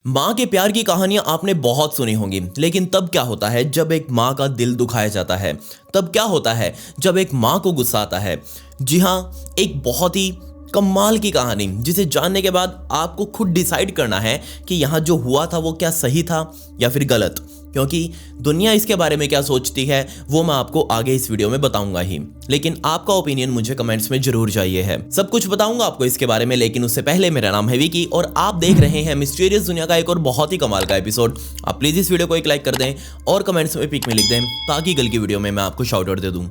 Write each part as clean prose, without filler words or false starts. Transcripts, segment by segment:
माँ के प्यार की कहानियां आपने बहुत सुनी होंगी, लेकिन तब क्या होता है जब एक माँ का दिल दुखाया जाता है। तब क्या होता है जब एक माँ को गुस्सा आता है। जी हाँ, एक बहुत ही कमाल की कहानी जिसे जानने के बाद आपको खुद डिसाइड करना है कि यहाँ जो हुआ था वो क्या सही था या फिर गलत। क्योंकि दुनिया इसके बारे में क्या सोचती है वो मैं आपको आगे इस वीडियो में बताऊंगा ही, लेकिन आपका ओपिनियन मुझे कमेंट्स में जरूर चाहिए है। सब कुछ बताऊंगा आपको इसके बारे में, लेकिन उससे पहले मेरा नाम है विकी और आप देख रहे हैं मिस्टीरियस दुनिया का एक और बहुत ही कमाल का एपिसोड। आप प्लीज इस वीडियो को एक लाइक कर दें और कमेंट्स में पिक में लिख दें ताकि कल की वीडियो में मैं आपको शाउट आउट दे दूं।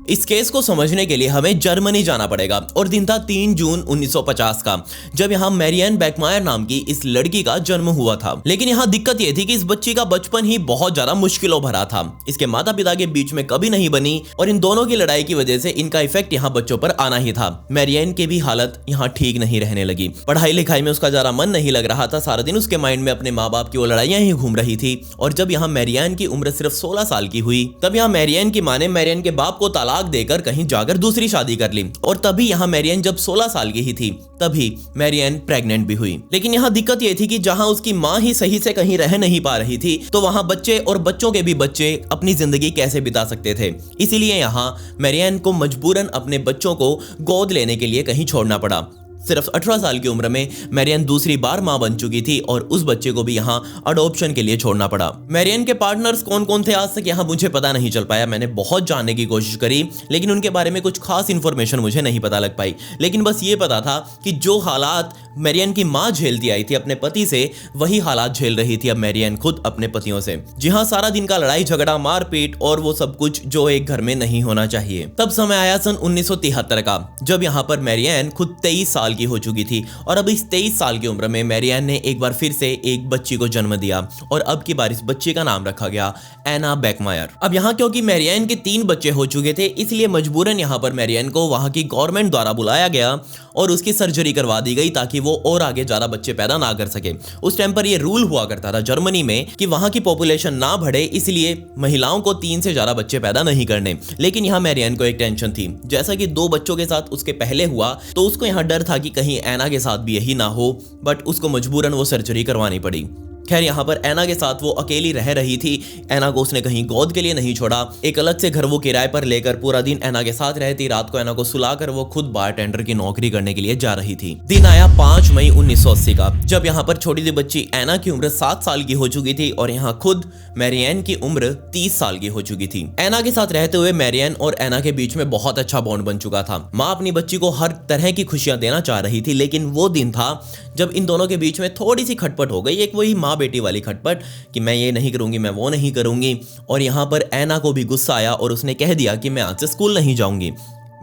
इस केस को समझने के लिए हमें जर्मनी जाना पड़ेगा और दिन था 3 जून 1950 का, जब यहाँ मैरियन बेकमायर नाम की इस लड़की का जन्म हुआ था। लेकिन यहाँ दिक्कत यह थी कि इस बच्ची का बचपन ही बहुत ज्यादा मुश्किलों भरा था। इसके माता पिता के बीच में कभी नहीं बनी और इन दोनों की लड़ाई की वजह से इनका इफेक्ट यहाँ बच्चों पर आना ही था। मैरियन की भी हालत यहाँ ठीक नहीं रहने लगी। पढ़ाई लिखाई में उसका ज्यादा मन नहीं लग रहा था। सारा दिन उसके माइंड में अपने माँ बाप की वो लड़ाइयां ही घूम रही थी। और जब यहाँ मैरियन की उम्र सिर्फ 16 साल की हुई, तब यहाँ मैरियन की माँ ने मैरियन के बाप को तालाक देकर कहीं जाकर दूसरी शादी कर ली। और तभी यहाँ मैरियन जब 16 साल की ही थी तभी मैरियन प्रेग्नेंट भी हुई। लेकिन यहाँ दिक्कत ये थी कि जहाँ उसकी माँ ही सही से कहीं रह नहीं पा रही थी, तो वहाँ बच्चे और बच्चों के भी बच्चे अपनी जिंदगी कैसे बिता सकते थे। इसीलिए यहाँ मैरियन को मजबूरन अपने बच्चों को गोद लेने के लिए कहीं छोड़ना पड़ा। सिर्फ 18 साल की उम्र में मैरियन दूसरी बार मां बन चुकी थी और उस बच्चे को भी यहाँ अडॉप्शन के लिए छोड़ना पड़ा। मैरियन के पार्टनर्स कौन कौन थे आज तक यहाँ मुझे पता नहीं चल पाया। मैंने बहुत जानने की कोशिश करी, लेकिन उनके बारे में कुछ खास इन्फॉर्मेशन मुझे नहीं पता लग पाई। लेकिन बस ये पता था कि जो हालात मैरियन की माँ झेलती आई थी अपने पति से, वही हालात झेल रही थी अब मैरियन खुद अपने पतियों से। जी हाँ, सारा दिन का लड़ाई झगड़ा, मारपीट और वो सब कुछ जो एक घर में नहीं होना चाहिए। तब समय आया सन 1973 का, जब यहाँ पर मैरियन खुद 23 साल की हो चुकी थी। और अब इस 23 साल की उम्र में मैरियन ने एक बार फिर से एक बच्ची को जन्म दिया और अब की बार इस बच्चे का नाम रखा गया एना बेकमायर। अब यहाँ क्योंकि मैरियन के 3 बच्चे हो चुके थे, इसलिए मजबूरन यहाँ पर मैरियन को वहाँ की गवर्नमेंट द्वारा बुलाया गया और उसकी सर्जरी करवा दी गई ताकि वो और आगे ज्यादा बच्चे पैदा ना कर सके। उस टाइम पर ये रूल हुआ करता था जर्मनी में कि वहां की पॉपुलेशन ना बढ़े, इसलिए महिलाओं को 3 से ज्यादा बच्चे पैदा नहीं करने। लेकिन यहाँ मैरियन को एक टेंशन थी। जैसा कि 2 बच्चों के साथ उसके पहले हुआ, तो उसको यहाँ डर था कि कहीं एना के साथ भी यही ना हो, बट उसको मजबूरन वो सर्जरी करवानी पड़ी। खैर, यहाँ पर एना के साथ वो अकेली रह रही थी। एना को उसने कहीं गोद के लिए नहीं छोड़ा। एक अलग से घर वो किराए पर लेकर पूरा दिन एना के साथ रहती। रात को एना को सुलाकर वो खुद बारटेंडर की नौकरी करने के लिए जा रही थी। दिन आया 5 मई 1980 का, जब यहाँ पर छोटी सी बच्ची एना की उम्र 7 साल की हो चुकी थी और यहाँ खुद मैरियन की उम्र 30 साल की हो चुकी थी। एना के साथ रहते हुए मैरियन और एना के बीच में बहुत अच्छा बॉन्ड बन चुका था। माँ अपनी बच्ची को हर तरह की खुशियां देना चाह रही थी, लेकिन वो दिन था जब इन दोनों के बीच में थोड़ी सी खटपट हो गई। एक वही माँ बेटी वाली खटपट कि मैं ये नहीं करूंगी, मैं वो नहीं करूंगी। और यहाँ पर एना को भी गुस्सा आया और उसने कह दिया कि मैं आज से स्कूल नहीं जाऊंगी।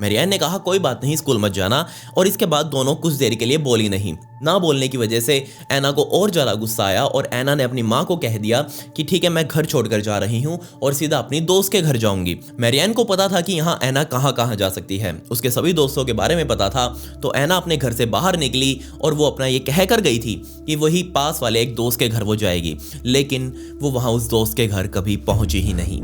मैरियन ने कहा कोई बात नहीं, स्कूल मत जाना। और इसके बाद दोनों कुछ देर के लिए बोली नहीं। ना बोलने की वजह से एना को और ज्यादा गुस्सा आया और एना ने अपनी माँ को कह दिया कि ठीक है, मैं घर छोड़कर जा रही हूँ और सीधा अपनी दोस्त के घर जाऊंगी। मैरियन को पता था कि यहाँ एना कहाँ कहाँ जा सकती है, उसके सभी दोस्तों के बारे में पता था। तो एना अपने घर से बाहर निकली और वो अपना ये कह कर गई थी कि वही पास वाले एक दोस्त के घर वो जाएगी। लेकिन वो वहाँ उस दोस्त के घर कभी पहुंची ही नहीं।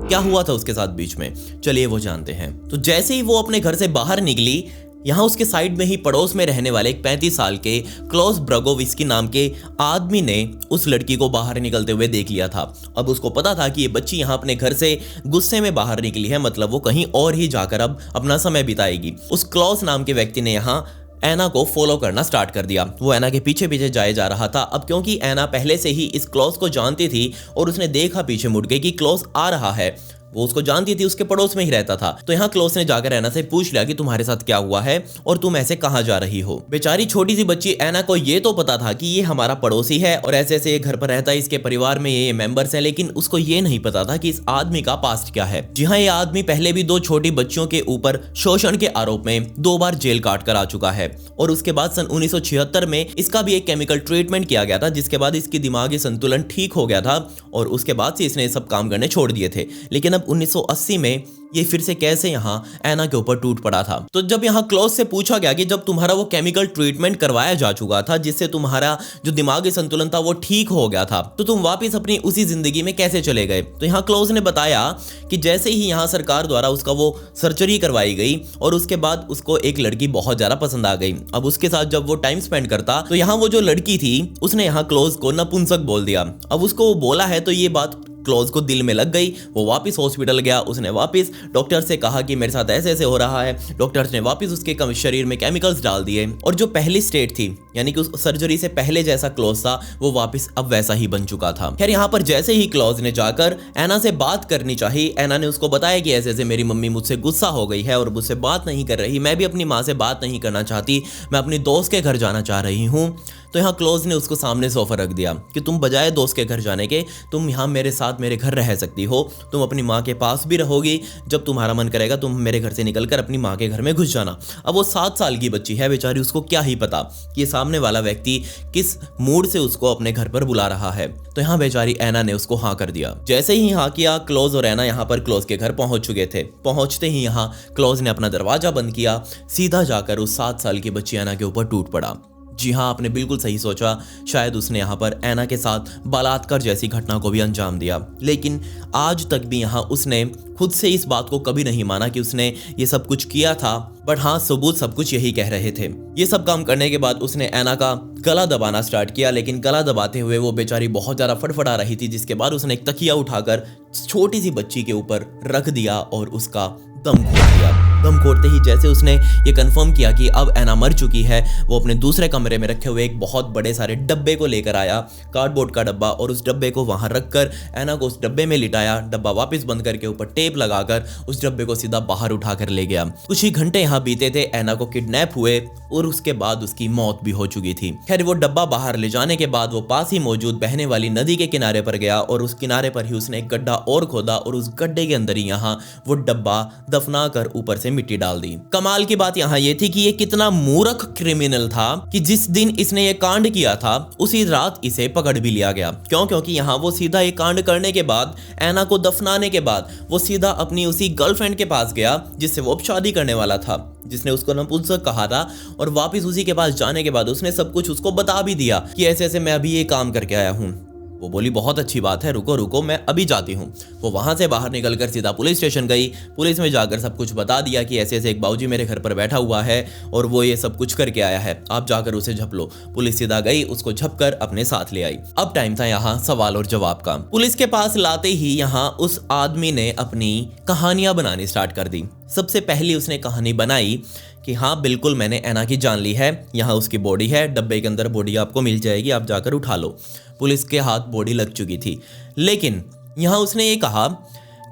क्या हुआ था उसके साथ बीच में, चलिए वो जानते हैं। तो जैसे ही वो अपने घर से बाहर निकली, यहाँ उसके साइड में ही पड़ोस में रहने वाले एक 35 साल के क्लॉस ब्रगोविस्की नाम के आदमी ने उस लड़की को बाहर निकलते हुए देख लिया था। अब उसको पता था कि ये बच्ची यहाँ अपने घर से गुस्से में बाहर निकली है, मतलब वो कहीं और ही जाकर अब अपना समय बिताएगी। उस क्लॉस नाम के व्यक्ति ने यहाँ एना को फॉलो करना स्टार्ट कर दिया। वो एना के पीछे पीछे जाए जा रहा था। अब क्योंकि एना पहले से ही इस क्लॉस को जानती थी और उसने देखा पीछे मुड़ के कि क्लॉस आ रहा है, वो उसको जानती थी, उसके पड़ोस में ही रहता था। तो यहाँ क्लॉस ने जाकर एना से पूछ लिया कि तुम्हारे साथ क्या हुआ है और तुम ऐसे कहाँ जा रही हो। बेचारी छोटी सी बच्ची एना को ये तो पता था कि ये हमारा पड़ोसी है और ऐसे ऐसे ये घर पर रहता है, इसके परिवार में ये मेंबर्स हैं, लेकिन उसको ये नहीं पता था कि इस आदमी का पास्ट क्या है। जी हाँ, ये आदमी पहले भी 2 छोटी बच्चियों के ऊपर शोषण के आरोप में 2 बार जेल काट कर आ चुका है। और उसके बाद सन 1976 में इसका भी एक केमिकल ट्रीटमेंट किया गया था, जिसके बाद इसकी दिमागी संतुलन ठीक हो गया था और उसके बाद से इसने सब काम करने छोड़ दिए थे। लेकिन अब जब 1980 में ये फिर से कैसे यहाँ एना के ऊपर टूट पड़ा था। तो जब यहाँ क्लॉज से पूछा गया कि जब तुम्हारा वो केमिकल ट्रीटमेंट करवाया जा चुका था जिससे तुम्हारा जो दिमागी संतुलन था वो ठीक हो गया था, तो तुम वापस अपनी उसी जिंदगी में कैसे चले गए। तो यहाँ क्लॉज ने बताया कि जैसे ही यहाँ सरकार द्वारा उसका वो सर्जरी करवाई गई और उसके बाद उसको एक लड़की बहुत ज्यादा पसंद आ गई। अब उसके साथ जब वो टाइम स्पेंड करता तो यहाँ वो जो लड़की थी उसने यहाँ क्लॉज को नपुंसक बोल दिया। अब उसको वो बोला है तो ये बात क्लॉज को दिल में लग गई। वो वापस हॉस्पिटल गया, उसने वापस डॉक्टर से कहा कि मेरे साथ ऐसे ऐसे हो रहा है। डॉक्टर्स ने वापस उसके शरीर में केमिकल्स डाल दिए और जो पहली स्टेट थी यानी कि उस सर्जरी से पहले जैसा क्लॉज था वो वापस अब वैसा ही बन चुका था। खैर यहाँ पर जैसे ही क्लॉज ने जाकर एना से बात करनी चाहिए, एना ने उसको बताया कि ऐसे ऐसे मेरी मम्मी मुझसे गुस्सा हो गई है और मुझसे बात नहीं कर रही, मैं भी अपनी माँ से बात नहीं करना चाहती, मैं अपनी दोस्त के घर जाना चाह रही हूँ। तो यहाँ क्लॉज ने उसको सामने से ऑफर रख दिया कि तुम बजाय दोस्त के घर जाने के तुम यहाँ मेरे साथ मेरे घर रह सकती हो, तुम अपनी माँ के पास भी रहोगी, जब तुम्हारा मन करेगा तुम मेरे घर से निकलकर अपनी माँ के घर में घुस जाना। अब वो 7 साल की बच्ची है बेचारी, उसको क्या ही पता कि ये सामने वाला व्यक्ति किस मूड से उसको अपने घर पर बुला रहा है। तो यहाँ बेचारी एना ने उसको हाँ कर दिया। जैसे ही हाँ किया, क्लॉज और एना यहाँ पर क्लॉज के घर पहुंच चुके थे। पहुंचते ही यहाँ क्लॉज ने अपना दरवाजा बंद किया, सीधा जाकर उस 7 साल की बच्ची एना के ऊपर टूट पड़ा। जी हाँ, आपने बिल्कुल सही सोचा, शायद उसने यहाँ पर एना के साथ बलात्कार जैसी घटना को भी अंजाम दिया। लेकिन आज तक भी यहाँ उसने खुद से इस बात को कभी नहीं माना कि उसने ये सब कुछ किया था, बट हाँ सबूत सब कुछ यही कह रहे थे। ये सब काम करने के बाद उसने एना का गला दबाना स्टार्ट किया, लेकिन गला दबाते हुए वो बेचारी बहुत ज़्यादा फड़फड़ा रही थी, जिसके बाद उसने एक तकिया उठाकर छोटी सी बच्ची के ऊपर रख दिया और उसका दम घोट दिया। दम घोटते ही जैसे उसने ये कंफर्म किया कि अब एना मर चुकी है, वो अपने दूसरे कमरे में रखे हुए एक बहुत बड़े सारे डब्बे को लेकर आया, कार्डबोर्ड का डब्बा, और उस डब्बे को वहां रखकर एना को उस डब्बे में लिटाया। डब्बा वापस बंद करके ऊपर टेप लगाकर उस डब्बे को सीधा बाहर उठाकर ले गया। कुछ ही घंटे यहाँ बीते थे, एना को किडनैप हुए और उसके बाद उसकी मौत भी हो चुकी थी। खैर वो डब्बा बाहर ले जाने के बाद वो पास ही मौजूद बहने वाली नदी के किनारे पर गया और उस किनारे पर ही उसने एक गड्ढा और खोदा और उस गड्ढे के अंदर ही यहाँ वो डब्बा दफना कर ऊपर से मिट्टी डाल दी। कमाल की बात यहाँ ये थी कि ये कितना मूर्ख क्रिमिनल था कि जिस दिन इसने ये कांड किया था उसी रात इसे पकड़ भी लिया गया। क्यों? क्योंकि यहाँ वो सीधा ये कांड करने के बाद, एना को दफनाने के बाद वो सीधा अपनी उसी गर्लफ्रेंड के पास गया जिससे वो अब शादी करने वाला था, जिसने उसको नपुंसक कहा था, और वापस उसी के पास जाने के बाद उसने सब कुछ उसको बता भी दिया कि ऐसे ऐसे मैं अभी ये काम करके आया हूँ। वो बोली बहुत अच्छी बात है, रुको रुको मैं अभी जाती हूँ। वो वहां से बाहर निकलकर सीधा पुलिस स्टेशन गई। पुलिस में जाकर सब कुछ बता दिया कि ऐसे ऐसे एक बाबूजी मेरे घर पर बैठा हुआ है और वो ये सब कुछ करके आया है, आप जाकर उसे झप लो। पुलिस सीधा गई, उसको झप कर अपने साथ ले आई। अब टाइम था यहाँ सवाल और जवाब का। पुलिस के पास लाते ही यहाँ उस आदमी ने अपनी कहानियां बनानी स्टार्ट कर दी। सबसे पहली उसने कहानी बनाई कि हाँ बिल्कुल मैंने एना की जान ली है, यहाँ उसकी बॉडी है, डब्बे के अंदर बॉडी आपको मिल जाएगी, आप जाकर उठा लो। पुलिस के हाथ बॉडी लग चुकी थी, लेकिन यहाँ उसने ये कहा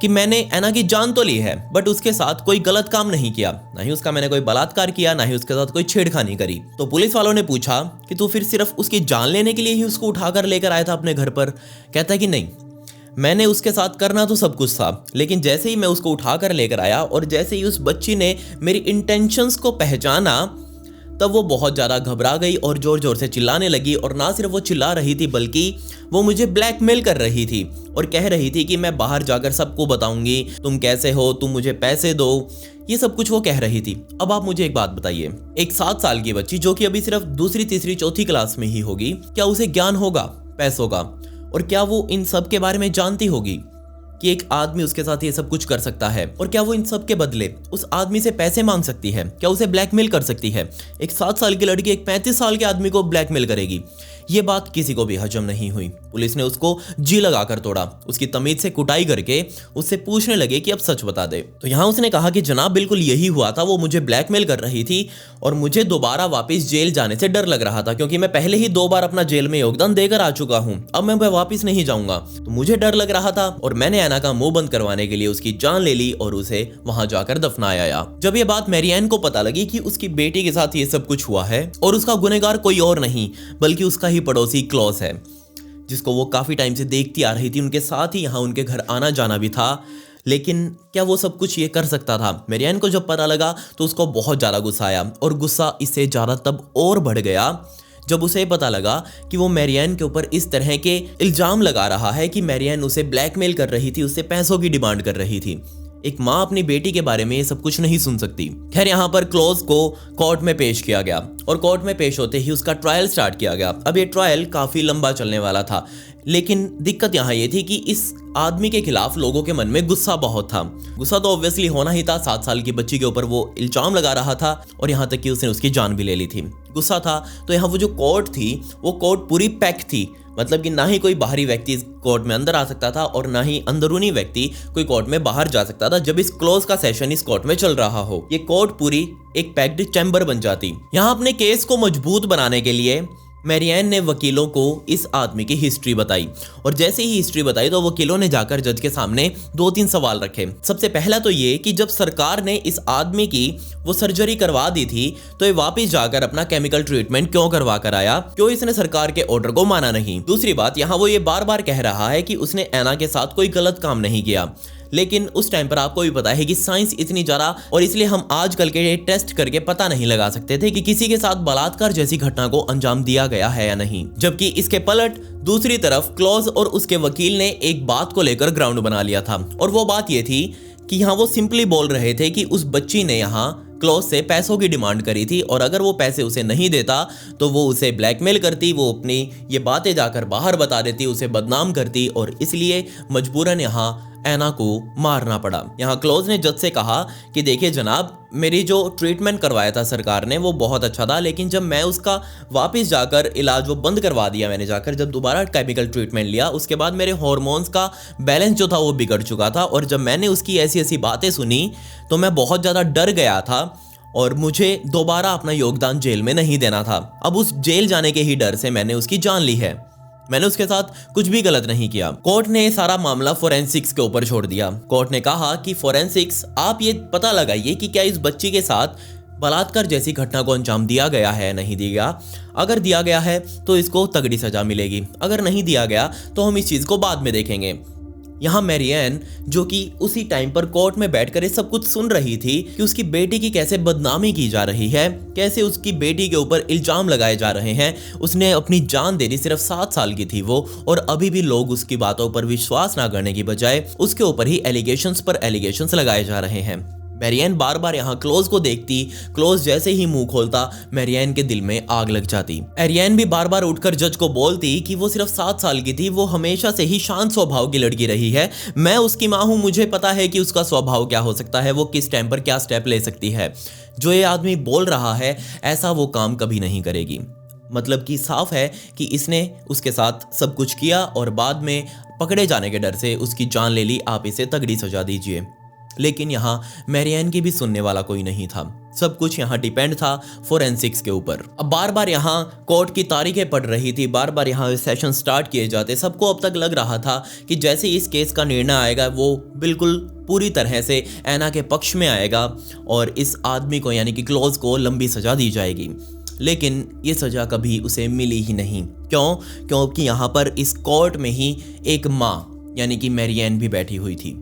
कि मैंने एना की जान तो ली है बट उसके साथ कोई गलत काम नहीं किया, ना ही उसका मैंने कोई बलात्कार किया, ना ही उसके साथ कोई छेड़खानी करी। तो पुलिस वालों ने पूछा कि तू फिर सिर्फ उसकी जान लेने के लिए ही उसको उठाकर लेकर आया था अपने घर पर? कहता है कि नहीं, मैंने उसके साथ करना तो सब कुछ था, लेकिन जैसे ही मैं उसको उठाकर लेकर आया और जैसे ही उस बच्ची ने मेरी इंटेंशंस को पहचाना तब वो बहुत ज़्यादा घबरा गई और ज़ोर ज़ोर से चिल्लाने लगी। और ना सिर्फ वो चिल्ला रही थी बल्कि वो मुझे ब्लैकमेल कर रही थी और कह रही थी कि मैं बाहर जाकर सबको बताऊंगी, तुम कैसे हो, तुम मुझे पैसे दो, ये सब कुछ वो कह रही थी। अब आप मुझे एक बात बताइए, एक 7 साल की बच्ची जो कि अभी सिर्फ दूसरी तीसरी चौथी क्लास में ही होगी, क्या उसे ज्ञान होगा पैसों का? और क्या वो इन सब के बारे में जानती होगी कि एक आदमी उसके साथ ये सब कुछ कर सकता है? और क्या वो इन सब के बदले उस आदमी से पैसे मांग सकती है? क्या उसे ब्लैकमेल कर सकती है? एक 7 साल की लड़की एक 35 साल के आदमी को ब्लैकमेल करेगी? ये बात किसी को भी हजम नहीं हुई। पुलिस ने उसको जी लगाकर तोड़ा, उसकी तमीज से कुटाई करके उससे पूछने लगे कि अब सच बता दे। तो यहाँ उसने कहा कि जनाब बिल्कुल यही हुआ था, वो मुझे ब्लैकमेल कर रही थी और मुझे दोबारा वापस जेल जाने से डर लग रहा था, क्योंकि मैं पहले ही 2 बार अपना जेल में योगदान देकर आ चुका हूँ, अब मैं वापस नहीं जाऊंगा, तो मुझे डर लग रहा था और मैंने एना का मुंह बंद करवाने के लिए उसकी जान ले ली और उसे वहां जाकर दफनाया। जब ये बात मैरियन को पता लगी कि उसकी बेटी के साथ ये सब कुछ हुआ है और उसका गुनहगार कोई और नहीं बल्कि उसका ही पड़ोसी क्लॉज है, जिसको वो काफी टाइम से देखती आ रही थी, उनके साथ ही यहाँ उनके घर आना जाना भी था, लेकिन क्या वो सब कुछ ये कर सकता था? मैरियन को जब पता लगा तो उसको बहुत ज़्यादा गुस्सा आया और गुस्सा इससे ज़्यादा तब और बढ़ गया जब उसे पता लगा कि वो मैरियन के ऊपर इस तरह के इल्जाम लगा रहा है कि मैरियन उसे ब्लैकमेल कर रही थी, उससे पैसों की डिमांड कर रही थी। एक माँ अपनी बेटी के बारे में ये सब कुछ नहीं सुन सकती। खैर, यहाँ पर क्लोज को कोर्ट में पेश किया गया और कोर्ट में पेश होते ही उसका ट्रायल स्टार्ट किया गया। अब ये ट्रायल काफी लंबा चलने वाला था, लेकिन दिक्कत यहाँ ये थी कि इस आदमी के खिलाफ लोगों के मन में गुस्सा बहुत था। गुस्सा तो ऑब्वियसली होना ही था, 7 साल की बच्ची के ऊपर वो इल्जाम लगा रहा था और यहाँ तक कि उसने उसकी जान भी ले ली थी। गुस्सा था तो यहाँ वो जो कोर्ट थी वो कोर्ट पूरी पैक थी, मतलब कि ना ही कोई बाहरी व्यक्ति इस कोर्ट में अंदर आ सकता था और ना ही अंदरूनी व्यक्ति कोई कोर्ट में बाहर जा सकता था जब इस क्लोज का सेशन इस कोर्ट में चल रहा हो। ये कोर्ट पूरी एक पैक्ड चैम्बर बन जाती। यहाँ अपने केस को मजबूत बनाने के लिए मैरियन ने वकीलों को इस आदमी की हिस्ट्री बताई और जैसे ही हिस्ट्री बताई तो वकीलों ने जाकर जज के सामने 2-3 सवाल रखे। सबसे पहला तो ये कि जब सरकार ने इस आदमी की वो सर्जरी करवा दी थी तो ये वापस जाकर अपना केमिकल ट्रीटमेंट क्यों करवा कर आया, क्यों इसने सरकार के ऑर्डर को माना नहीं। दूसरी बात, यहाँ वो ये बार बार कह रहा है कि उसने ऐना के साथ कोई गलत काम नहीं किया, लेकिन उस टाइम पर आपको भी पता है कि साइंस इतनी ज़्यादा और इसलिए हम आजकल के टेस्ट करके पता नहीं लगा सकते थे कि किसी के साथ बलात्कार जैसी घटना को अंजाम दिया गया है या नहीं। जबकि इसके पलट दूसरी तरफ क्लोज और उसके वकील ने एक बात को लेकर ग्राउंड बना लिया था और वो बात ये थी कि यहाँ वो सिंपली बोल रहे थे कि उस बच्ची ने यहाँ क्लोज से पैसों की डिमांड करी थी और अगर वो पैसे उसे नहीं देता तो वो उसे ब्लैकमेल करती, वो अपनी ये बातें जाकर बाहर बता देती, उसे बदनाम करती और इसलिए मजबूरन यहाँ ऐना को मारना पड़ा। यहाँ क्लोज ने जज से कहा कि देखिए जनाब, मेरी जो ट्रीटमेंट करवाया था सरकार ने वो बहुत अच्छा था, लेकिन जब मैं उसका वापस जाकर इलाज वो बंद करवा दिया, मैंने जाकर जब दोबारा केमिकल ट्रीटमेंट लिया उसके बाद मेरे हार्मोन्स का बैलेंस जो था वो बिगड़ चुका था और जब मैंने उसकी ऐसी ऐसी बातें सुनी तो मैं बहुत ज़्यादा डर गया था और मुझे दोबारा अपना योगदान जेल में नहीं देना था। अब उस जेल जाने के ही डर से मैंने उसकी जान ली है, मैंने उसके साथ कुछ भी गलत नहीं किया। कोर्ट ने सारा मामला फोरेंसिक्स के ऊपर छोड़ दिया। कोर्ट ने कहा कि फोरेंसिक्स, आप ये पता लगाइए कि क्या इस बच्ची के साथ बलात्कार जैसी घटना को अंजाम दिया गया है या नहीं दिया। अगर दिया गया है तो इसको तगड़ी सजा मिलेगी, अगर नहीं दिया गया तो हम इस चीज़ को बाद में देखेंगे। यहाँ मैरियन, जो कि उसी टाइम पर कोर्ट में बैठकर ये सब कुछ सुन रही थी कि उसकी बेटी की कैसे बदनामी की जा रही है, कैसे उसकी बेटी के ऊपर इल्जाम लगाए जा रहे हैं। उसने अपनी जान दे दी, सिर्फ 7 साल की थी वो, और अभी भी लोग उसकी बातों पर विश्वास ना करने की बजाय उसके ऊपर ही एलिगेशंस पर एलिगेशंस लगाए जा रहे हैं। मैरियन बार बार यहाँ क्लोज को देखती, क्लोज जैसे ही मुंह खोलता मैरियन के दिल में आग लग जाती। एरियन भी बार बार उठकर जज को बोलती कि वो सिर्फ 7 साल की थी, वो हमेशा से ही शांत स्वभाव की लड़की रही है, मैं उसकी माँ हूँ, मुझे पता है कि उसका स्वभाव क्या हो सकता है, वो किस टाइम पर क्या स्टेप ले सकती है। जो ये आदमी बोल रहा है ऐसा वो काम कभी नहीं करेगी। मतलब कि साफ है कि इसने उसके साथ सब कुछ किया और बाद में पकड़े जाने के डर से उसकी जान ले ली, आप इसे तगड़ी सजा दीजिए। लेकिन यहाँ मैरियन की भी सुनने वाला कोई नहीं था। सब कुछ यहाँ डिपेंड था फोरेंसिक्स के ऊपर। अब बार बार यहाँ कोर्ट की तारीखें पड़ रही थी, बार बार यहाँ सेशन स्टार्ट किए जाते। सबको अब तक लग रहा था कि जैसे इस केस का निर्णय आएगा वो बिल्कुल पूरी तरह से ऐना के पक्ष में आएगा और इस आदमी को यानी कि क्लोज को लंबी सजा दी जाएगी। लेकिन ये सजा कभी उसे मिली ही नहीं। क्यों? क्योंकि यहाँ पर इस कोर्ट में ही एक माँ यानी कि मैरियन भी बैठी हुई थी।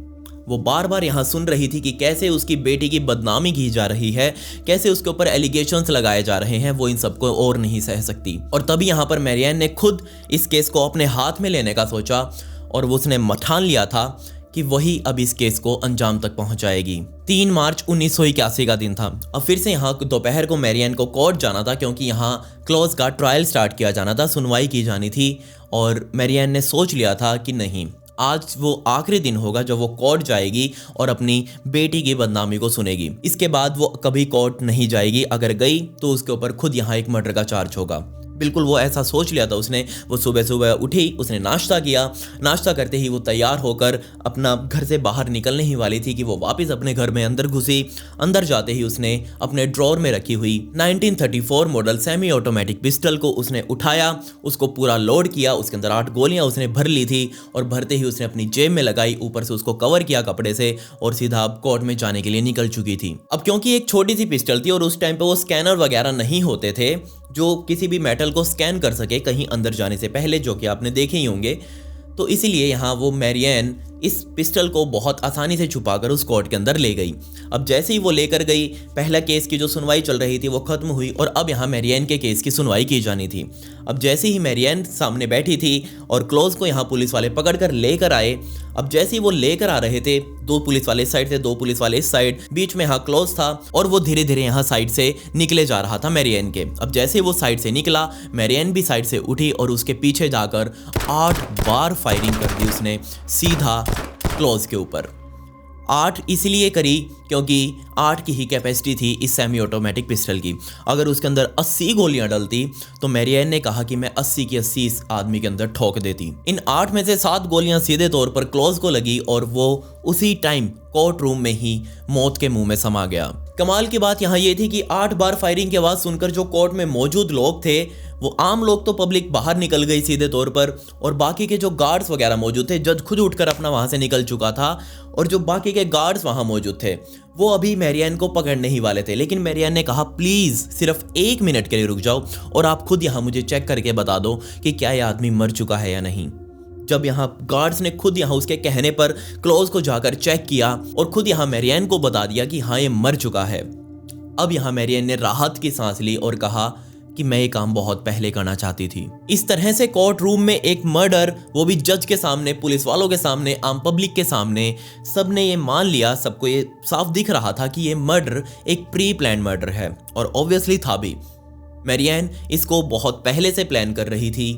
वो बार बार यहाँ सुन रही थी कि कैसे उसकी बेटी की बदनामी की जा रही है, कैसे उसके ऊपर एलिगेशंस लगाए जा रहे हैं, वो इन सबको और नहीं सह सकती। और तभी यहाँ पर मैरियन ने खुद इस केस को अपने हाथ में लेने का सोचा और वो उसने ठान लिया था कि वही अब इस केस को अंजाम तक पहुंचाएगी। 3 मार्च 1981 का दिन था। अब फिर से यहाँ दोपहर को मैरियन को कोर्ट जाना था क्योंकि यहाँ क्लोज का ट्रायल स्टार्ट किया जाना था, सुनवाई की जानी थी। और मैरियन ने सोच लिया था कि नहीं, आज वो आखिरी दिन होगा जब वो कोर्ट जाएगी और अपनी बेटी की बदनामी को सुनेगी। इसके बाद वो कभी कोर्ट नहीं जाएगी, अगर गई तो उसके ऊपर खुद यहाँ एक मर्डर का चार्ज होगा। बिल्कुल वो ऐसा सोच लिया था उसने। वो सुबह सुबह उठी, उसने नाश्ता किया, नाश्ता करते ही वो तैयार होकर अपना घर से बाहर निकलने ही वाली थी कि वो वापस अपने घर में अंदर घुसी। अंदर जाते ही उसने अपने ड्रॉर में रखी हुई 1934 मॉडल सेमी ऑटोमेटिक पिस्टल को उसने उठाया, उसको पूरा लोड किया, उसके अंदर 8 गोलियां उसने भर ली थी और भरते ही उसने अपनी जेब में लगाई, ऊपर से उसको कवर किया कपड़े से और सीधा कोर्ट में जाने के लिए निकल चुकी थी। अब क्योंकि एक छोटी सी पिस्टल थी और उस टाइम पे वो स्कैनर वगैरह नहीं होते थे जो किसी भी मेटल को स्कैन कर सके कहीं अंदर जाने से पहले, जो कि आपने देखे ही होंगे, तो इसीलिए यहाँ वो मैरियन इस पिस्टल को बहुत आसानी से छुपाकर उस कोर्ट के अंदर ले गई। अब जैसे ही वो लेकर गई, पहला केस की जो सुनवाई चल रही थी वो खत्म हुई और अब यहाँ मैरियन के केस की सुनवाई की जानी थी। अब जैसे ही मैरियन सामने बैठी थी और क्लोज को यहाँ पुलिस वाले पकड़ कर लेकर आए। अब जैसे ही वो लेकर आ रहे थे, 2 पुलिस वाले इस साइड थे, 2 पुलिस वाले इस साइड, बीच में यहाँ क्लोज था और वो धीरे धीरे यहाँ साइड से निकले जा रहा था मैरियन के। अब जैसे ही वो साइड से निकला, मैरियन भी साइड से उठी और उसके पीछे जाकर 8 बार फायरिंग कर दी उसने सीधा क्लोज के ऊपर। 8 इसलिए करी क्योंकि 8 की ही कैपेसिटी थी इस सेमी ऑटोमेटिक पिस्टल की। अगर उसके अंदर 80 गोलियां डलती तो मैरियन ने कहा कि मैं 80 की 80 इस आदमी के अंदर ठोक देती। इन 8 में से 7 गोलियां सीधे तौर पर क्लोज को लगी और वो उसी टाइम कोर्ट रूम में ही मौत के मुंह में समा गया। कमाल की बात यहाँ ये थी कि 8 बार फायरिंग की आवाज़ सुनकर जो कोर्ट में मौजूद लोग थे, वो आम लोग तो पब्लिक बाहर निकल गई सीधे तौर पर, और बाकी के जो गार्ड्स वगैरह मौजूद थे, जज खुद उठकर अपना वहाँ से निकल चुका था और जो बाकी के गार्ड्स वहाँ मौजूद थे वो अभी मैरियन को पकड़ने ही वाले थे। लेकिन मैरियन ने कहा प्लीज़ सिर्फ 1 मिनट के लिए रुक जाओ और आप खुद यहाँ मुझे चेक करके बता दो कि क्या ये आदमी मर चुका है या नहीं। जब यहाँ गार्ड्स ने खुद यहाँ उसके कहने पर क्लोज को जाकर चेक किया और खुद यहाँ मैरियन को बता दिया कि हाँ ये मर चुका है। अब यहाँ मैरियन ने राहत की सांस ली और कहा कि मैं ये काम बहुत पहले करना चाहती थी। इस तरह से कोर्ट रूम में एक मर्डर, वो भी जज के सामने, पुलिस वालों के सामने, आम पब्लिक के सामने, सबने ये मान लिया, सबको ये साफ दिख रहा था कि ये मर्डर एक प्री प्लान मर्डर है और ऑब्वियसली था भी। मैरियन इसको बहुत पहले से प्लान कर रही थी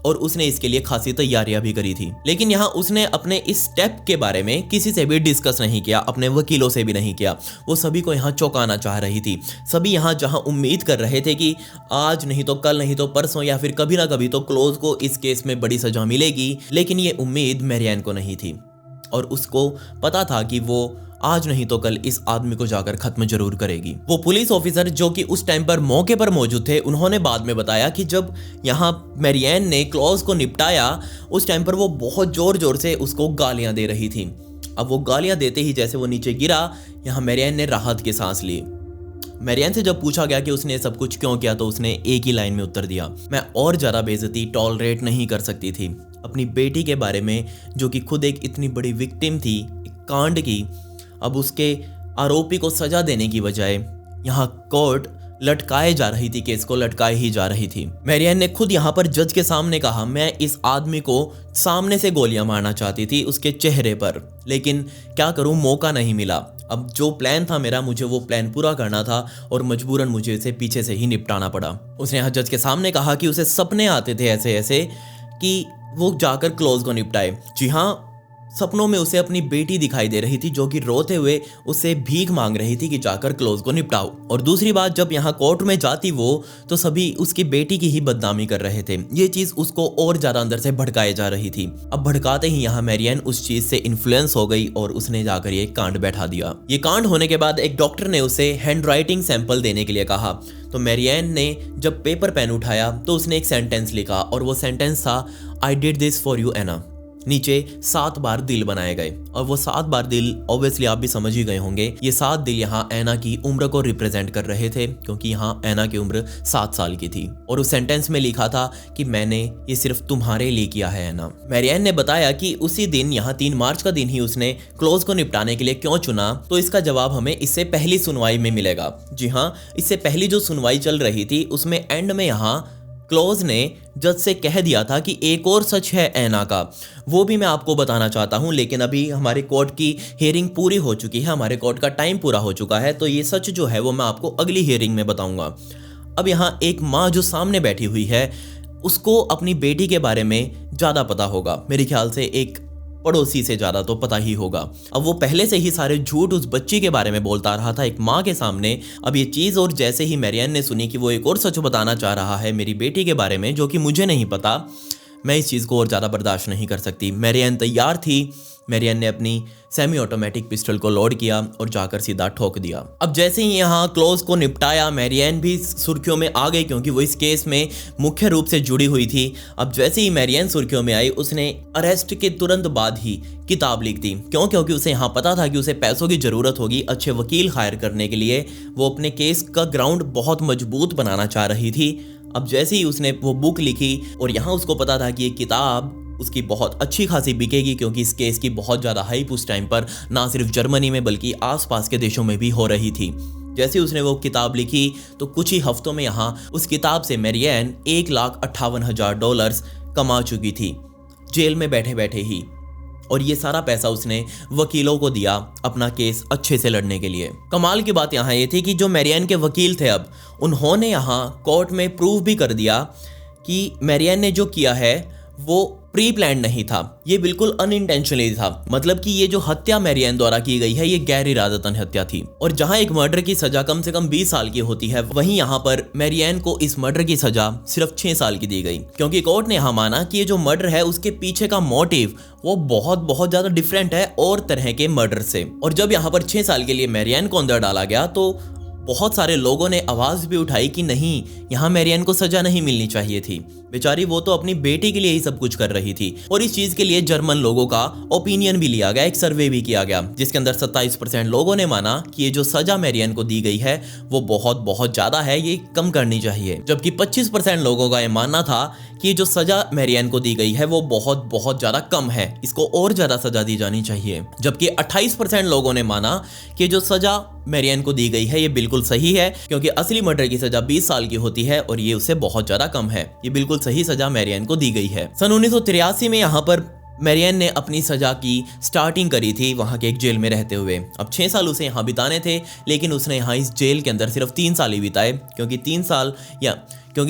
और उसने इसके लिए खासी तैयारियां भी करी थी। लेकिन यहाँ उसने अपने इस स्टेप के बारे में किसी से भी डिस्कस नहीं किया, अपने वकीलों से भी नहीं किया। वो सभी को यहाँ चौंकाना चाह रही थी। सभी यहाँ जहाँ उम्मीद कर रहे थे कि आज नहीं तो कल, नहीं तो परसों, या फिर कभी ना कभी तो क्लोज को इस केस में बड़ी सजा मिलेगी। लेकिन ये उम्मीद मैरियन को नहीं थी और उसको पता था कि वो आज नहीं तो कल इस आदमी को जाकर खत्म जरूर करेगी। वो पुलिस ऑफिसर जो कि उस टाइम पर मौके पर मौजूद थे, उन्होंने बाद में बताया कि जब यहाँ मैरियन ने क्लॉज को निपटाया उस टाइम पर वो बहुत जोर जोर से उसको गालियां दे रही थी। अब वो गालियां देते ही जैसे वो नीचे गिरा, यहाँ मैरियन ने राहत की सांस ली। मैरियन से जब पूछा गया कि उसने सब कुछ क्यों किया तो उसने एक ही लाइन में उत्तर दिया, मैं और ज़्यादा बेइज्जती टॉलरेट नहीं कर सकती थी। अपनी बेटी के बारे में, जो कि खुद एक इतनी बड़ी विक्टिम थी एक कांड की, अब उसके आरोपी को सजा देने की बजाय यहाँ कोर्ट लटकाए जा रही थी, केस को लटकाए ही जा रही थी। मैरियन ने खुद यहाँ पर जज के सामने कहा, मैं इस आदमी को सामने से गोलियां मारना चाहती थी उसके चेहरे पर, लेकिन क्या करूं, मौका नहीं मिला। अब जो प्लान था मेरा, मुझे वो प्लान पूरा करना था और मजबूरन मुझे इसे पीछे से ही निपटाना पड़ा। उसने यहाँ जज के सामने कहा कि उसे सपने आते थे ऐसे ऐसे कि वो जाकर क्लोज को निपटाए। जी हाँ, सपनों में उसे अपनी बेटी दिखाई दे रही थी जो कि रोते हुए उससे भीख मांग रही थी कि जाकर क्लोज को निपटाओ। और दूसरी बात, जब यहाँ कोर्ट में जाती वो तो सभी उसकी बेटी की ही बदनामी कर रहे थे। ये चीज़ उसको और ज़्यादा अंदर से भड़काए जा रही थी। अब भड़काते ही यहाँ मैरियन उस चीज़ से इन्फ्लुएंस हो गई और उसने जाकर ये कांड बैठा दिया। ये कांड होने के बाद एक डॉक्टर ने उसे हैंड राइटिंग सैंपल देने के लिए कहा, तो मैरियन ने जब पेपर पेन उठाया तो उसने एक सेंटेंस लिखा और वो सेंटेंस था, I did this for you Anna. नीचे 7 बार दिल बनाए गए और वो 7 बार दिल ऑब्वियसली आप भी समझ ही गए होंगे, ये 7 दिल यहाँ ऐना की उम्र को रिप्रेजेंट कर रहे थे, क्योंकि यहाँ ऐना की उम्र 7 साल की थी। और उस सेंटेंस में लिखा था कि मैंने ये सिर्फ तुम्हारे लिए किया है ऐना। मैरियन ने बताया कि उसी दिन, यहाँ 3 मार्च का दिन ही उसने क्लोज को निपटाने के लिए क्यों चुना, तो इसका जवाब हमें इससे पहली सुनवाई में मिलेगा। जी हाँ, इससे पहली जो सुनवाई चल रही थी उसमें एंड में यहाँ क्लोज ने जज से कह दिया था कि एक और सच है ऐना का, वो भी मैं आपको बताना चाहता हूँ, लेकिन अभी हमारे कोर्ट की हियरिंग पूरी हो चुकी है, हमारे कोर्ट का टाइम पूरा हो चुका है, तो ये सच जो है वो मैं आपको अगली हियरिंग में बताऊंगा। अब यहाँ एक माँ जो सामने बैठी हुई है, उसको अपनी बेटी के बारे में ज़्यादा पता होगा, मेरे ख्याल से एक पड़ोसी से ज़्यादा तो पता ही होगा। अब वो पहले से ही सारे झूठ उस बच्ची के बारे में बोलता रहा था एक माँ के सामने। अब ये चीज़, और जैसे ही मैरियन ने सुनी कि वो एक और सच बताना चाह रहा है मेरी बेटी के बारे में जो कि मुझे नहीं पता, मैं इस चीज़ को और ज़्यादा बर्दाश्त नहीं कर सकती। मैरियन तैयार थी। मैरियन ने अपनी सेमी ऑटोमेटिक पिस्टल को लोड किया और जाकर सीधा ठोक दिया। अब जैसे ही यहाँ क्लोज को निपटाया, मैरियन भी सुर्खियों में आ गई क्योंकि वो इस केस में मुख्य रूप से जुड़ी हुई थी। अब जैसे ही मैरियन सुर्खियों में आई, उसने अरेस्ट के तुरंत बाद ही किताब लिख दी। क्यों? क्योंकि उसे यहाँ पता था कि उसे पैसों की ज़रूरत होगी अच्छे वकील हायर करने के लिए। वो अपने केस का ग्राउंड बहुत मजबूत बनाना चाह रही थी। अब जैसे ही उसने वो बुक लिखी और यहाँ उसको पता था कि ये किताब उसकी बहुत अच्छी खासी बिकेगी, क्योंकि इस केस की बहुत ज़्यादा हाइप उस टाइम पर ना सिर्फ जर्मनी में बल्कि आसपास के देशों में भी हो रही थी। जैसे उसने वो किताब लिखी तो कुछ ही हफ्तों में यहाँ उस किताब से मैरियन $1,58,000 कमा चुकी थी, जेल में बैठे बैठे ही। और ये सारा पैसा उसने वकीलों को दिया अपना केस अच्छे से लड़ने के लिए। कमाल की बात यहाँ ये थी कि जो मैरियन के वकील थे, अब उन्होंने यहाँ कोर्ट में प्रूव भी कर दिया कि मैरियन ने जो किया है वो प्री प्लान नहीं था, ये बिल्कुल अनइंटेंशनली था। मतलब कि ये जो हत्या मैरियन द्वारा की गई है ये गैर इरादतन हत्या थी। और जहां एक मर्डर की सजा कम से कम 20 साल की होती है, वहीं यहाँ पर मैरियन को इस मर्डर की सजा सिर्फ 6 साल की दी गई, क्योंकि कोर्ट ने यहाँ माना कि ये जो मर्डर है उसके पीछे का मोटिव वो बहुत ज्यादा डिफरेंट है और तरह के मर्डर से। और जब यहाँ पर 6 साल के लिए मैरियन को अंदर डाला गया तो बहुत सारे लोगों ने आवाज भी उठाई कि नहीं, यहाँ मैरियन को सजा नहीं मिलनी चाहिए थी, बेचारी वो तो अपनी बेटी के लिए ही सब कुछ कर रही थी। और इस चीज के लिए जर्मन लोगों का ओपिनियन भी लिया गया, एक सर्वे भी किया गया, जिसके अंदर 27% लोगों ने माना कि ये जो सजा मैरियन को दी गई है वो बहुत ज्यादा है, ये कम करनी चाहिए। जबकि 25% लोगों का ये मानना था कि ये जो सजा मैरियन को दी गई है वो बहुत ज्यादा कम है, इसको और ज्यादा सजा दी जानी चाहिए। जबकि 28% लोगों ने माना कि जो सजा मैरियन को दी गई है ये बिल्कुल सही है, क्योंकि असली मर्डर की सजा 20 साल की होती है और ये उससे बहुत ज्यादा कम है, ये बिल्कुल सही सजा मैरियन को दी गई है। सन 1983 में यहाँ पर मैरियन ने अपनी सजा की स्टार्टिंग करी थी वहाँ के एक जेल में रहते हुए। अब 6 साल उसे यहाँ बिताने थे, लेकिन उसने यहाँ इस जेल के अंदर सिर्फ 3 साल ही बिताए, क्योंकि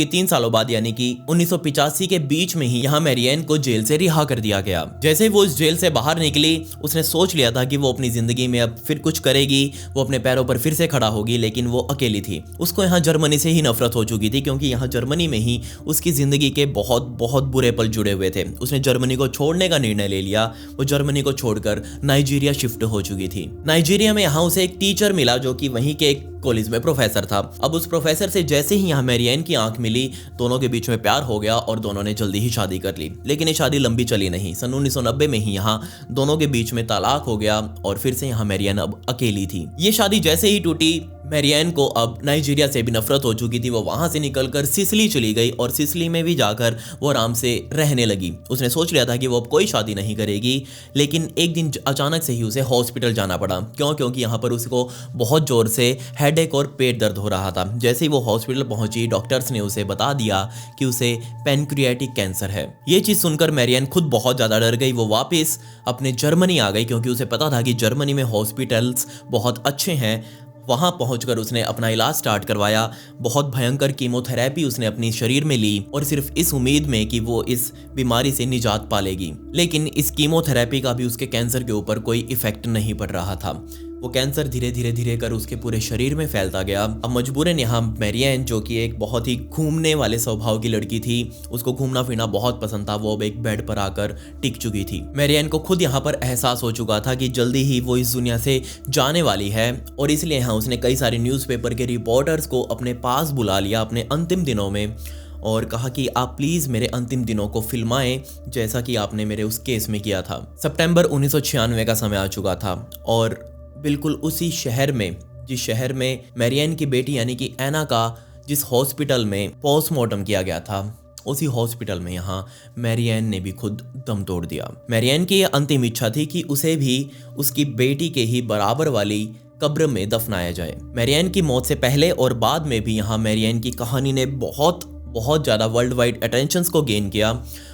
3 सालों बाद यानी कि 1985 के बीच में ही यहाँ मैरियन को जेल से रिहा कर दिया गया। जैसे वो इस जेल से बाहर निकली, उसने सोच लिया था कि वो अपनी जिंदगी में अब फिर कुछ करेगी, वो अपने पैरों पर फिर से खड़ा होगी, लेकिन वो अकेली थी। उसको यहाँ जर्मनी से ही नफरत हो चुकी थी, क्योंकि यहाँ जर्मनी में ही उसकी जिंदगी के बहुत बुरे पल जुड़े हुए थे। उसने जर्मनी को छोड़ने का निर्णय ले लिया, वो जर्मनी को छोड़कर नाइजीरिया शिफ्ट हो चुकी थी। नाइजीरिया में यहाँ उसे एक टीचर मिला जो कि वहीं के एक कॉलेज में प्रोफेसर था। अब उस प्रोफेसर से जैसे ही यहाँ मैरियन की आंख मिली, दोनों के बीच में प्यार हो गया और दोनों ने जल्दी ही शादी कर ली। लेकिन ये शादी लंबी चली नहीं, सन 1990 में ही यहाँ दोनों के बीच में तलाक हो गया और फिर से यहाँ मैरियन अब अकेली थी। ये शादी जैसे ही टूटी, मैरियन को अब नाइजीरिया से भी नफरत हो चुकी थी। वो वहां से निकलकर सिसिली चली गई और सिसिली में भी जाकर वो आराम से रहने लगी। उसने सोच लिया था कि वो अब कोई शादी नहीं करेगी, लेकिन एक दिन अचानक से ही उसे हॉस्पिटल जाना पड़ा। क्योंकि यहाँ पर उसको बहुत जोर से हेडेक और पेट दर्द हो रहा था। जैसे ही वो हॉस्पिटल पहुंची, डॉक्टर्स ने उसे बता दिया कि उसे पैनक्रियाटिक कैंसर है। ये चीज सुनकर मैरियन खुद बहुत ज्यादा डर गई। वो वापस अपने जर्मनी आ गई, क्योंकि उसे पता था कि जर्मनी में हॉस्पिटल्स बहुत अच्छे हैं। वहां पहुंचकर उसने अपना इलाज स्टार्ट करवाया। बहुत भयंकर कीमोथेरेपी उसने अपनी शरीर में ली, और सिर्फ इस उम्मीद में कि वो इस बीमारी से निजात पा लेगी। लेकिन इस कीमोथेरेपी का भी उसके कैंसर के ऊपर कोई इफेक्ट नहीं पड़ रहा था। वो कैंसर धीरे कर उसके पूरे शरीर में फैलता गया। अब मजबूरन यहाँ मैरियन, जो कि एक बहुत ही घूमने वाले स्वभाव की लड़की थी, उसको घूमना फिरना बहुत पसंद था, वो अब एक बेड पर आकर टिक चुकी थी। मैरियन को खुद यहाँ पर एहसास हो चुका था कि जल्दी ही वो इस दुनिया से जाने वाली है, और इसलिए यहाँ उसने कई सारे न्यूज़पेपर के रिपोर्टर्स को अपने पास बुला लिया अपने अंतिम दिनों में, और कहा कि आप प्लीज मेरे अंतिम दिनों को फिल्माएं, जैसा कि आपने मेरे उस केस में किया था। सितंबर 1996 का समय आ चुका था, और बिल्कुल उसी शहर में, जिस शहर में मैरियन की बेटी यानी कि एना का जिस हॉस्पिटल में पोस्टमार्टम किया गया था, उसी हॉस्पिटल में यहाँ मैरियन ने भी खुद दम तोड़ दिया। मैरियन की यह अंतिम इच्छा थी कि उसे भी उसकी बेटी के ही बराबर वाली कब्र में दफनाया जाए। मैरियन की मौत से पहले और बाद में भी यहाँ मैरियन की कहानी ने बहुत ज़्यादा वर्ल्ड वाइड अटेंशन को गेन किया,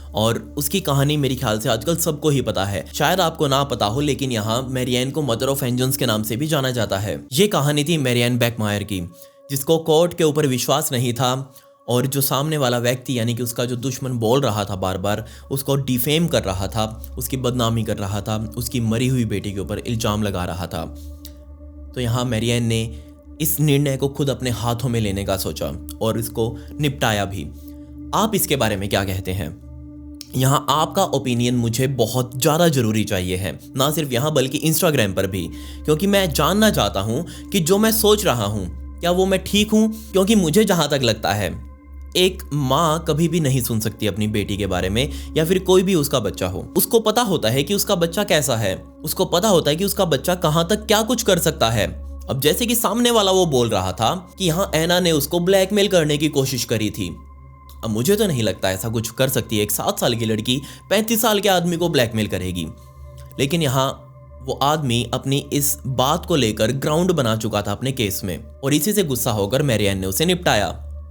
और उसकी कहानी मेरे ख्याल से आजकल सबको ही पता है। शायद आपको ना पता हो, लेकिन यहाँ मैरियन को मदर ऑफ एंजल्स के नाम से भी जाना जाता है। ये कहानी थी मैरियन बेकमायर की, जिसको कोर्ट के ऊपर विश्वास नहीं था, और जो सामने वाला व्यक्ति यानी कि उसका जो दुश्मन बोल रहा था, बार बार उसको डिफेम कर रहा था, उसकी बदनामी कर रहा था, उसकी मरी हुई बेटी के ऊपर इल्जाम लगा रहा था। तो यहाँ मैरियन ने इस निर्णय को खुद अपने हाथों में लेने का सोचा और इसको निपटाया भी। आप इसके बारे में क्या कहते हैं? यहाँ आपका ओपिनियन मुझे बहुत ज़्यादा ज़रूरी चाहिए है, ना सिर्फ यहाँ बल्कि इंस्टाग्राम पर भी, क्योंकि मैं जानना चाहता हूँ कि जो मैं सोच रहा हूँ क्या वो मैं ठीक हूँ। क्योंकि मुझे जहाँ तक लगता है, एक माँ कभी भी नहीं सुन सकती अपनी बेटी के बारे में, या फिर कोई भी उसका बच्चा हो। उसको पता होता है कि उसका बच्चा कैसा है, उसको पता होता है कि उसका बच्चा कहाँ तक क्या कुछ कर सकता है। अब जैसे कि सामने वाला वो बोल रहा था कि यहाँ एना ने उसको ब्लैकमेल करने की कोशिश करी थी। अब मुझे तो नहीं लगता ऐसा कुछ कर सकती है। एक 7 साल की लड़की 35 साल के आदमी को ब्लैकमेल करेगी। लेकिन यहाँ वो आदमी अपनी इस बात को लेकर ग्राउंड बना चुका था अपने केस में, और इसी से गुस्सा होकर मैरियन ने उसे निपटाया।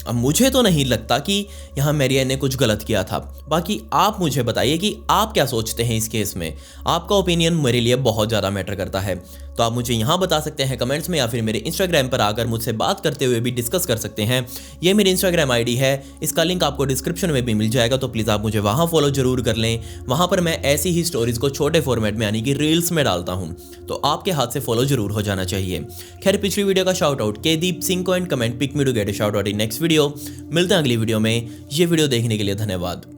अब मुझे तो नहीं लगता कि यहाँ मैरियन ने कुछ गलत किया था। बाकी आप मुझे बताइए कि आप क्या सोचते हैं इस केस में। आपका ओपिनियन मेरे लिए बहुत ज़्यादा मैटर करता है, तो आप मुझे यहाँ बता सकते हैं कमेंट्स में, या फिर मेरे इंस्टाग्राम पर आकर मुझसे बात करते हुए भी डिस्कस कर सकते हैं। ये मेरी इंस्टाग्राम आईडी है, इसका लिंक आपको डिस्क्रिप्शन में भी मिल जाएगा, तो प्लीज़ आप मुझे वहाँ फॉलो जरूर कर लें। वहाँ पर मैं ऐसी ही स्टोरीज़ को छोटे फॉर्मेट में यानी कि रील्स में डालता हूँ, तो आपके हाथ से फॉलो जरूर हो जाना चाहिए। खैर, पिछली वीडियो का शाउट आउट केदीप सिंह को and comment pick me to get a shout out in next video. मिलते हैं अगली वीडियो में। ये वीडियो देखने के लिए धन्यवाद।